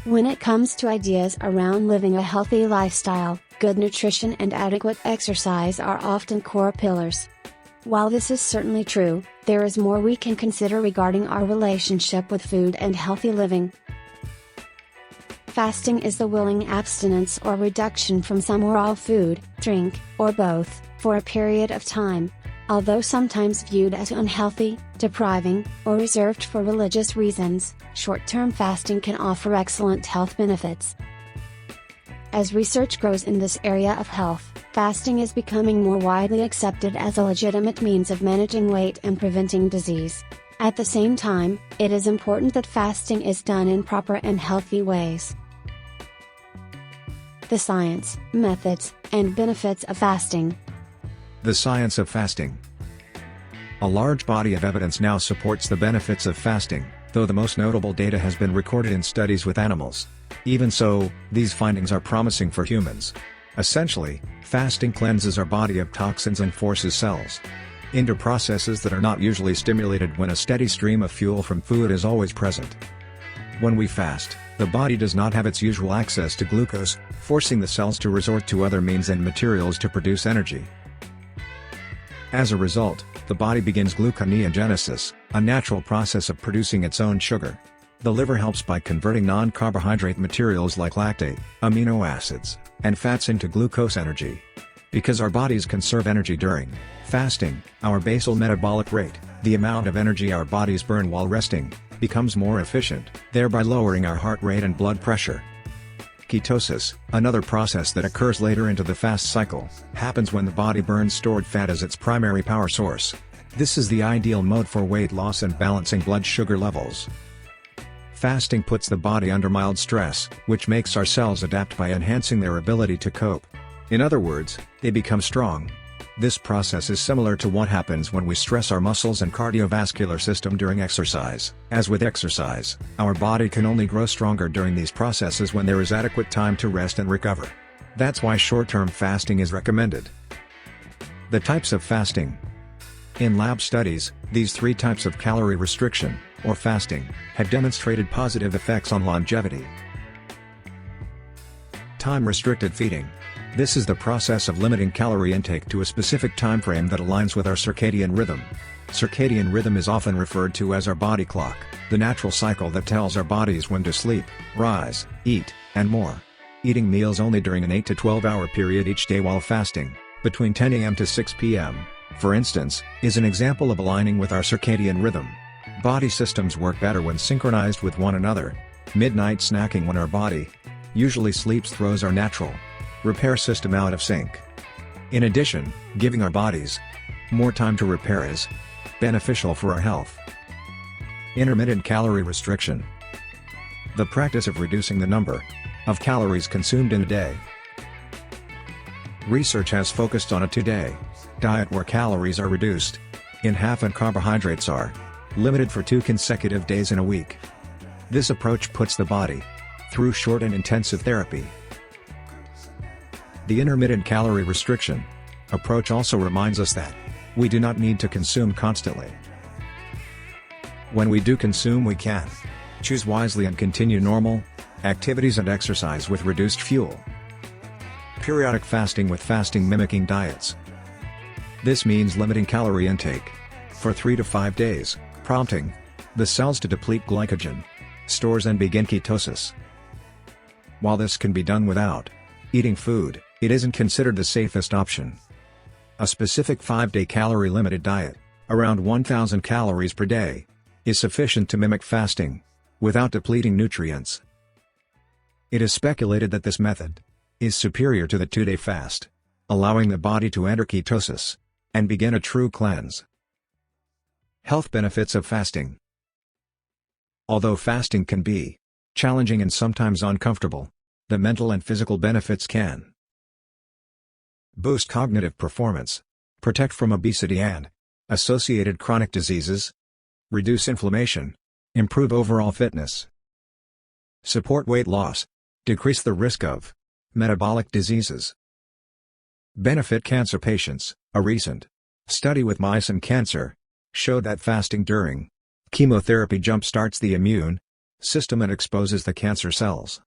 When it comes to ideas around living a healthy lifestyle, good nutrition and adequate exercise are often core pillars. While this is certainly true, there is more we can consider regarding our relationship with food and healthy living. Fasting is the willing abstinence or reduction from some or all food, drink, or both, for a period of time. Although sometimes viewed as unhealthy, depriving, or reserved for religious reasons, short-term fasting can offer excellent health benefits. As research grows in this area of health, fasting is becoming more widely accepted as a legitimate means of managing weight and preventing disease. At the same time, it is important that fasting is done in proper and healthy ways. The science, methods, and benefits of fasting. The science of fasting. A large body of evidence now supports the benefits of fasting, though the most notable data has been recorded in studies with animals. Even so, these findings are promising for humans. Essentially, fasting cleanses our body of toxins and forces cells into processes that are not usually stimulated when a steady stream of fuel from food is always present. When we fast, the body does not have its usual access to glucose, forcing the cells to resort to other means and materials to produce energy. As a result, the body begins gluconeogenesis, a natural process of producing its own sugar. The liver helps by converting non-carbohydrate materials like lactate, amino acids, and fats into glucose energy. Because our bodies conserve energy during fasting, our basal metabolic rate, the amount of energy our bodies burn while resting, becomes more efficient, thereby lowering our heart rate and blood pressure. Ketosis, another process that occurs later into the fast cycle, happens when the body burns stored fat as its primary power source. This is the ideal mode for weight loss and balancing blood sugar levels. Fasting puts the body under mild stress, which makes our cells adapt by enhancing their ability to cope. In other words, they become strong. This process is similar to what happens when we stress our muscles and cardiovascular system during exercise. As with exercise, our body can only grow stronger during these processes when there is adequate time to rest and recover. That's why short-term fasting is recommended. The types of fasting. In lab studies, these three types of calorie restriction, or fasting, have demonstrated positive effects on longevity. Time-restricted feeding. This is the process of limiting calorie intake to a specific time frame that aligns with our circadian rhythm. Circadian rhythm is often referred to as our body clock, the natural cycle that tells our bodies when to sleep, rise, eat, and more. Eating meals only during an 8 to 12 hour period each day while fasting, between 10 a.m. to 6 p.m., for instance, is an example of aligning with our circadian rhythm. Body systems work better when synchronized with one another. Midnight snacking when our body usually sleeps throws our natural repair system out of sync. In addition, giving our bodies more time to repair is beneficial for our health. Intermittent calorie restriction. The practice of reducing the number of calories consumed in a day. Research has focused on a 2-day diet where calories are reduced in half and carbohydrates are limited for 2 consecutive days in a week. This approach puts the body through short and intensive therapy. The intermittent calorie restriction approach also reminds us that we do not need to consume constantly. When we do consume, we can choose wisely and continue normal activities and exercise with reduced fuel. Periodic fasting with fasting mimicking diets. This means limiting calorie intake for 3 to 5 days, prompting the cells to deplete glycogen stores and begin ketosis. While this can be done without eating food, it isn't considered the safest option. A specific 5-day calorie-limited diet, around 1,000 calories per day, is sufficient to mimic fasting, without depleting nutrients. It is speculated that this method is superior to the 2-day fast, allowing the body to enter ketosis and begin a true cleanse. Health benefits of fasting. Although fasting can be challenging and sometimes uncomfortable, the mental and physical benefits can boost cognitive performance, protect from obesity and associated chronic diseases, reduce inflammation, improve overall fitness, support weight loss, decrease the risk of metabolic diseases, benefit cancer patients. A recent study with mice and cancer showed that fasting during chemotherapy jump-starts the immune system and exposes the cancer cells.